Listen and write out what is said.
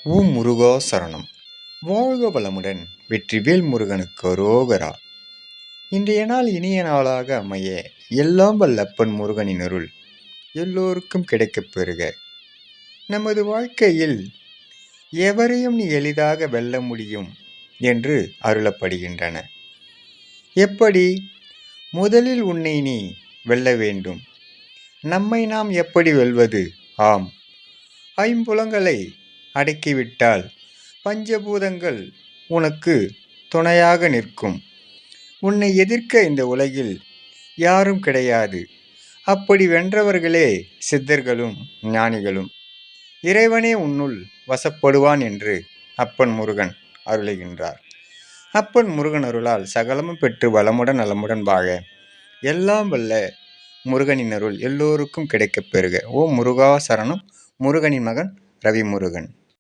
ஓம் முருகா சரணம். வாழ்க வளமுடன். வெற்றிவேல் முருகனுக்கு அரோகரா. இன்றைய நாள் இனிய நாளாக அமைய எல்லாம் வல்லப்பன் முருகனின் அருள் எல்லோருக்கும் கிடைக்கப் பெறுக. நமது வாழ்க்கையில் எவரையும் நீ எளிதாக வெல்ல முடியும் என்று அருளப்படுகின்றன. எப்படி? முதலில் உன்னை நீ வெல்ல வேண்டும். நம்மை நாம் எப்படி வெல்வது? ஆம், ஐம்புலங்களை அடக்கிவிட்டால் பஞ்சபூதங்கள் உனக்கு துணையாக நிற்கும். உன்னை எதிர்க்க இந்த உலகில் யாரும் கிடையாது. அப்படி வென்றவர்களே சித்தர்களும் ஞானிகளும். இறைவனே உன்னுள் வசப்படுவான் என்று அப்பன் முருகன் அருளுகின்றார். அப்பன் முருகன் அருளால் சகலமும் பெற்று வளமுடன் நலமுடன் வாழ எல்லாம் வல்ல முருகனின் அருள் எல்லோருக்கும் கிடைக்கப் பெறுக. ஓம் முருகா சரணம். முருகனின் மகன் ரவி முருகன்.